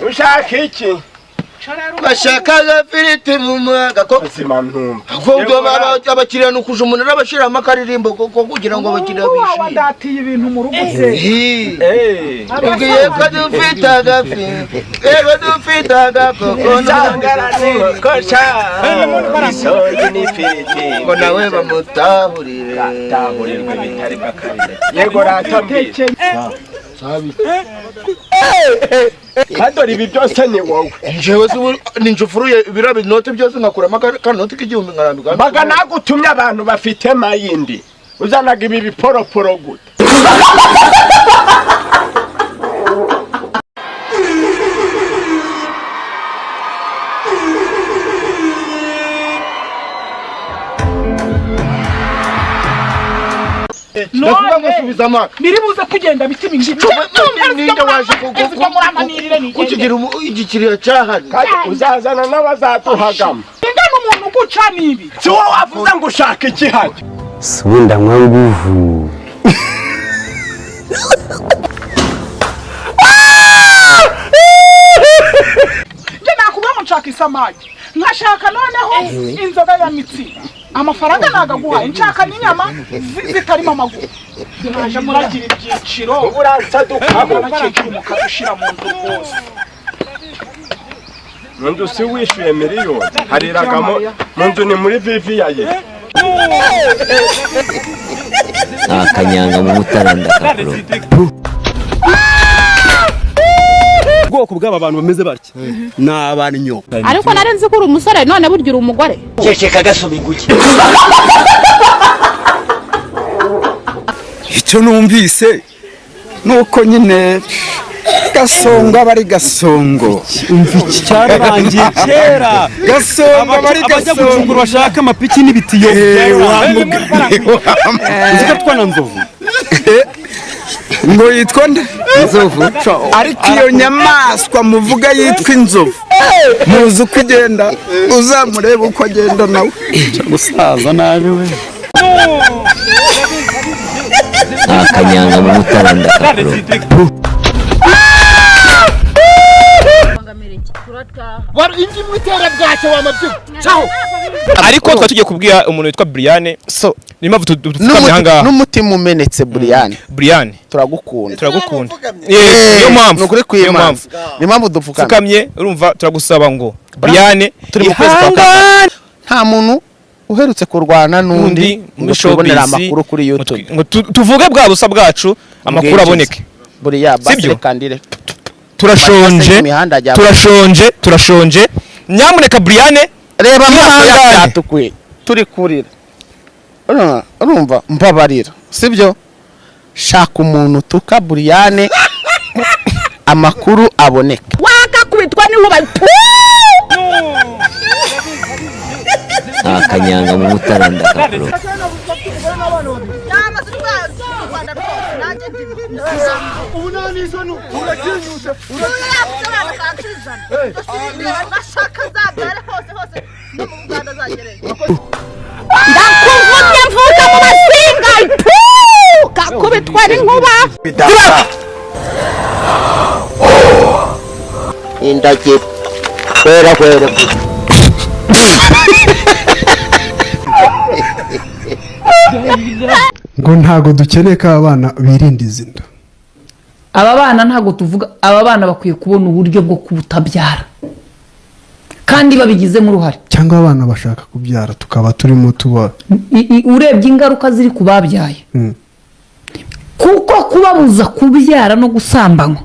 ushaka iki bashaka firiti mu mwaga ko ubwo abakiriya nukuje umuntu arabashira amakaririmbo kugira ngo abakiriya bishime wadatiye ibintu mu rugo se ugiye kadufitaga koko nsangarane kocha isongi ni firiti ngo nawe bamutaburire bitari bakarire yego ratambye kadori ibi byose ni wowe jewe ninjufuruye birabe note byose ngakuramo kanoti k'igihumbi ngarambika baga nagutumye abantu bafite mayindi uzanaga ibi biporoporo gute ndavuga ngo subiza amaka biri buze kugenda bitima ingibi ninde waje kukugira igikiriya cyahari uzazana n'abazatuhagama ingana umuntu guca nibi si wowe wavuze ngo ushaka iki hajya subunda mwanguvu nje nakuba ngo nshaka isamaki nkashaka noneho inzoga ya mitsi amafaranga nagaguhaye nshaka n'inyama zitarimo amaguru naje muragira ibyiciro uransadukamo mukadushira mu nzu rwose mu nzu si wishyuye miliyoni hariragamo mu nzu ni muri viviyaye akanyanga mu mutaranda kakuro ubwoko bw'aba bantu bameze batya ni abantu nyoka ariko narenze ko uri umusore none burya uri umugore ceceka gasoma inguki icyo numvise nuko nyine gasongo bari gasongo umva iki cyararangiye kera gasongo bari gasongo bashaka amapiki n'ibitiyo uziko twana nzovu ngo yitwa nde inzovu ariko iyo nyamaswa muvuga yitwa inzovu muzi uko igenda uzamureba uko agenda nawe gusaza nabi we akanyanga mu mutaranda kakuro ingi mwitera bwacyo wamabyigo caho ariko twa tugiye kubwira umuntu witwa Brian so nima tutukamye hanga n'umutima umenetse Brian turagukunda niyo mpamvu nukuri kw'Imana ni mpamvu dupfukamye urumva turagusaba ngo Brian turi mu kwezi kwa gatatu nta muntu uherutse kurwana n'undi tubonera amakuru kuri YouTube ngo tuvuge bwa busa bwacu amakuru aboneke buriya basire kandire turashonje nyamuneka Brian reba amaso turi kurira urumva mbabarira sibyo shaka umuntu tuka Brian amakuru aboneke wakakubitwa n'inkuba akanyanga mu mutaranda kakuro ndakuvumye mvuka mu masinga kakubitwa n'inkuba indage kwera ngo ntago dukeneye ko abana birinda izinda aba bana ntago tuvuga aba bana bakwiye kubona uburyo bwo kubutabyara kandi babigizemo uruhare cyangwa abana bashaka kubyara tukaba turimo tuba urebye ingaruka ziri kubabyaye kuko kubabuza kubyara no gusambanywa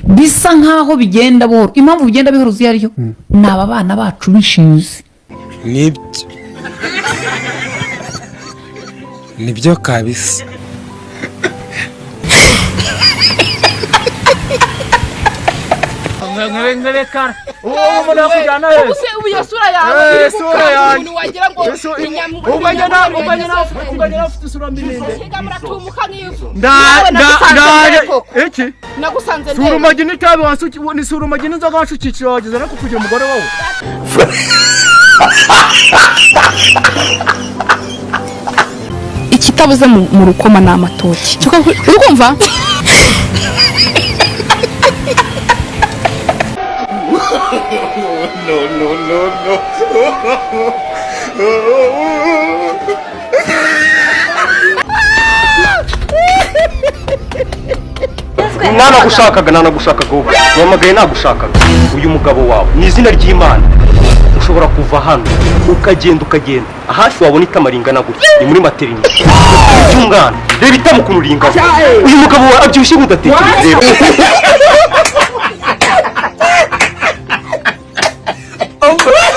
bisa nkaho bigenda buhoro impamvu bigenda bihoro ziyariyo ni aba bana bacu bishinze nibyo kabisa Ngekara uwo umuntu yakujyana he ubuse ubuye sura yawe umuntu wagira ngo uganya ufite isura mbirinde muratumuka nk'ivu iki nagusanze sura umagini tabe wasuki ni sura umagini nzaga washukikira wageze no kukugira umugore wawe ikitabuze mu rukoma n'amatoki urumva nanagushakaga wowe wamagaye nagushakaga uyu mugabo wawe ni izina ry'Imana ushobora kuva hano ukagenda hafi wabona itama ringana gutya ni muri materinite y'umwana reba itama ukuntu ringana uyu mugabo wawe abyibushye budatekereza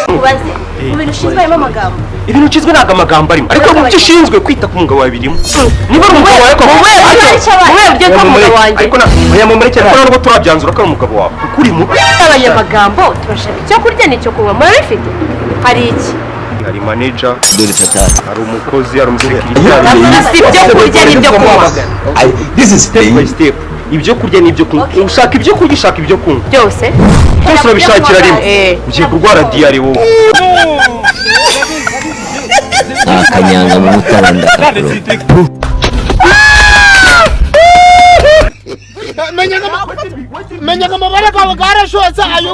ubaze ibintu ushinzwe harimo amagambo ibintu ukizwe ntago amagambo arimo ariko mu byo ushinzwe kwita ku mugabo wawe birimo niba ari umugabo wawe ariko murekere ko nubwo turabyanzura ko ari umugabo wawe kuko uri mubi abanyamagambo turashaka icyo kurya n'icyo kunywa murabifite hari iki hari manager dore satani hari umukozi hari umusekirite si ibyo kurya n'ibyo kunywa this is step by step ibyo kurya n'ibyo kunywa ushaka ibyo kurya ushaka ibyo kunywa byose urabishakira rimwe ugiye kurwara diare wowe akanyanga mu mutaranda kapuro menyaga amabara kawe karashotse ayo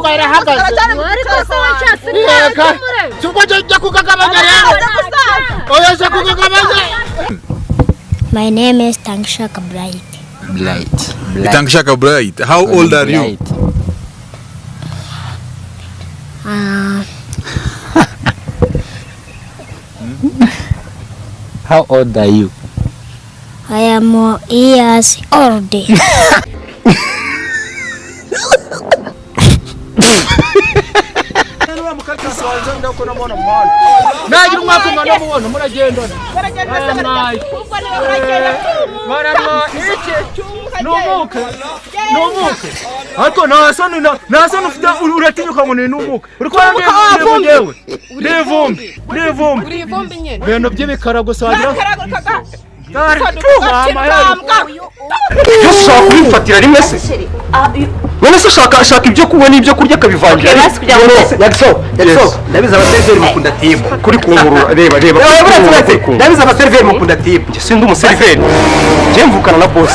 garahagaze ariko se wacyase cyuko jya kugagabanya rero oya jya kugagabanya. My name is Tangshaka Bright. Tangshaka Bright. How old are you? How old are you? I am years old. nagira umwaka umwana mubona muragendana numuke ariko ntasoni ufite uratinyuka ngo ni numuke uri kubona ngewe n'ivumbi ibintu by'ibikara gusa wagira byose ushaka kubifatira rimwe se none se ashaka ibyo kunywa n'ibyo kurya akabivangira ndabizi abaseriveri mukunda timu kuri kungurura reba ndabizi abaseriveri mukunda timu njye sindi umuseriveri njye mvukana na boss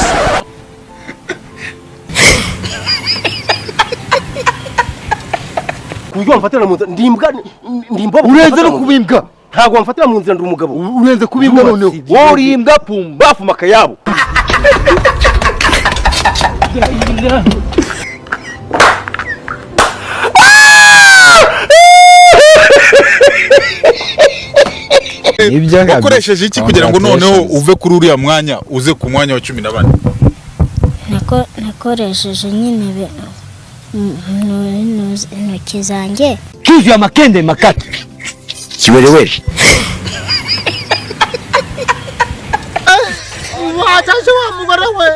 kuburyo wamfatira mu nzira ndimbwa urenze no kubimbwa ntabwo wamfatira mu nzira ndi umugabo urenze kubimbwa noneho wowe uri imbwa pumbafu makayabo wakoresheje iki kugira ngo noneho uve kuri uriya mwanya uze ku mwanya wa 14? Nakoresheje nyine intoki zanjye kivu ya makende makati kiwerewere watashe wa mugore we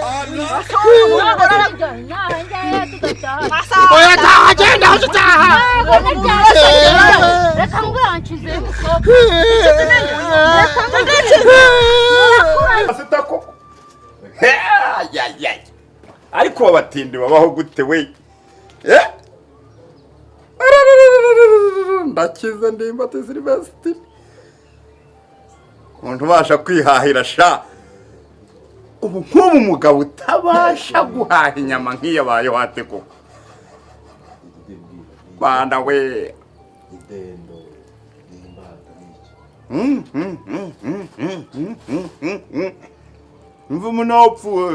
oya taha genda aho utaha reka ngwanchize ariko abatindi babaho gute we ndakize ndimba Silvestre umuntu ubasha kwihahira sha ubu nk'ubu mugabo utabasha guhaha inyama nk'iyabaye wate koko banda we mvu munopfu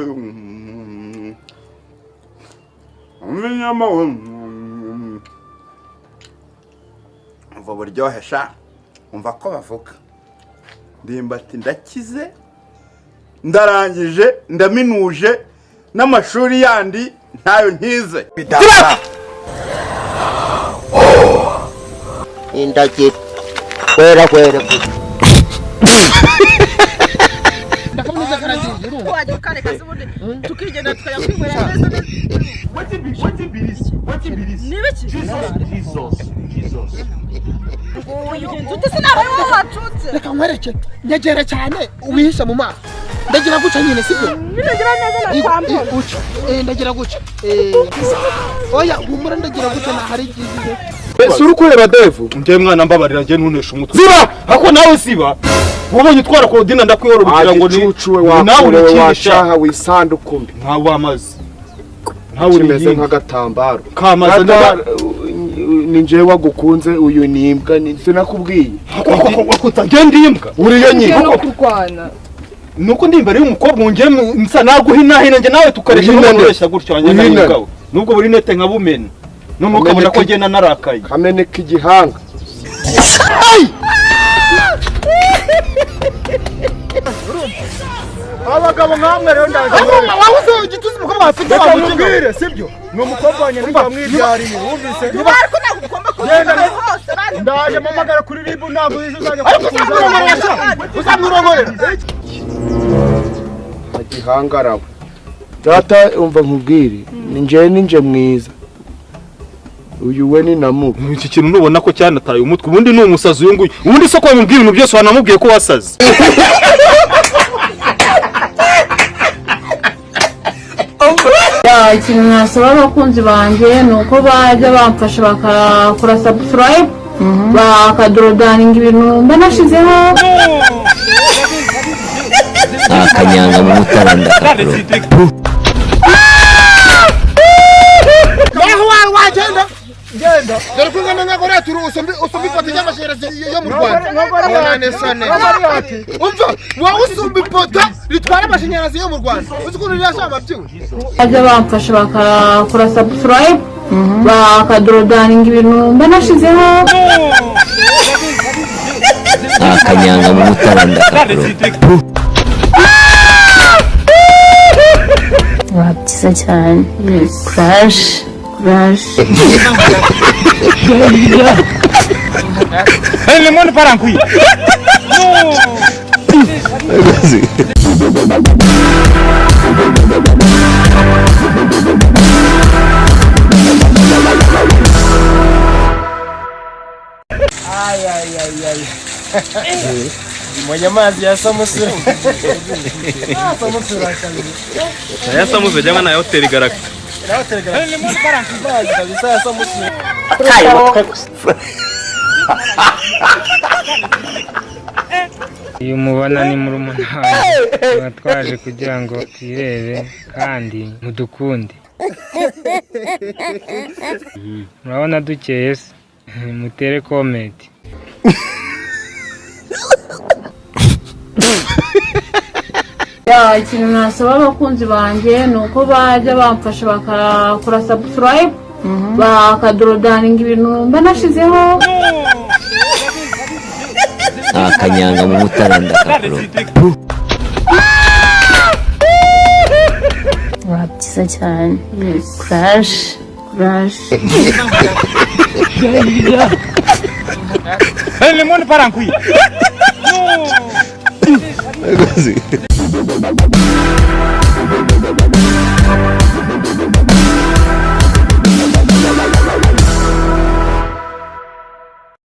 inyama umva buryohe sha umva ko bavuga ndimbati ndakize ndarangije ndaminuje n'amashuri yandi ntayo ntize indagiro kwera ndakomeza karagiye wajya ukareka zubundi tukigenda tukayakwinywera neza what's ibirisi nibiki Jesus tutisinabaye wacutse reka nkwereke nyegere cyane uwihisha mu maso ndagira guca nyine sibyo ndagira neza na kwambona ndagira guca oya humura ndagira guca na hari gizize suru kureba Devu njye mwana mbabarira njye ntunesha umutwe siba ako nawe siba wabonye twara Claudine ndakwihorobukira ngo ni nawe urikindisha wisandukumbi ntawe amazi ntawe urimeze nk'agatambaro kamaze ni njyewe wagukunze uyu ni imbwa sinakubwiye utagenda imbwa uriyo nyine no kurwana nuko ndi imbere y'umukobwa wongeye nsa naguhinahina njye nawe tukareshya n'ukoresha gutyo wanyana n'umugabo nubwo buri nete nka bumena none ukabona ko ngena narakaye kameneka igihanga abagabo nkamwe rero ndaje wabuze igituzi umukobwa afite wamubwire sibyo ni umukobwa wanjye ndi bamwibyariye wumvise niba ariko ntabwo ugomba kugenda hose ndaje mpamagara kuri ribu ntabwo uzajya uzamurongorera igihangarawe data umva nkubwire ni njye mwiza uyu we ni namubi iki kintu nubona ko cyanataye umutwe ubundi ni umusazi uyu nguyu ubundi se ko wamubwiye ibintu byose wanamubwiye ko wasaze ikintu nasaba abakunzi banjye ni uko bajya bamfasha bakakora subscribe bakadorodaninga ibintu mba nashizeho akanyanga mu mutaranda naho wagenda genda dore ko ngana ngakora turu usombi ipoto y'amashanyarazi yo mu Rwanda umva wowe usombi ipoto ritwara amashanyarazi yo mu Rwanda uzi ko rirashamba byiwe bajya bamfasha bakakora subscribe bakadorodaninga ibintu mba nashizeho akanyanga mu mutaranda byiza cyane crash Hey, le monde part en couille. Mwenye mazi ya samusura. Samusura kabisa. Ya samusura jangan na hotel garak. Hey, le monde part en couille. Kabisa ya samusura. Uyu mubona ni murumuna wanjye tuba twaje kugira ngo twirebe kandi mudukunde murabona dukeye se mutere komenti ikintu nasaba abakunzi banjye ni uko bajya bamfasha bakakora subscribe bakadorodaninga ibintu mba nashizeho akanyanga mu mutaranda byiza cyane crash Hey, le monde part en couille.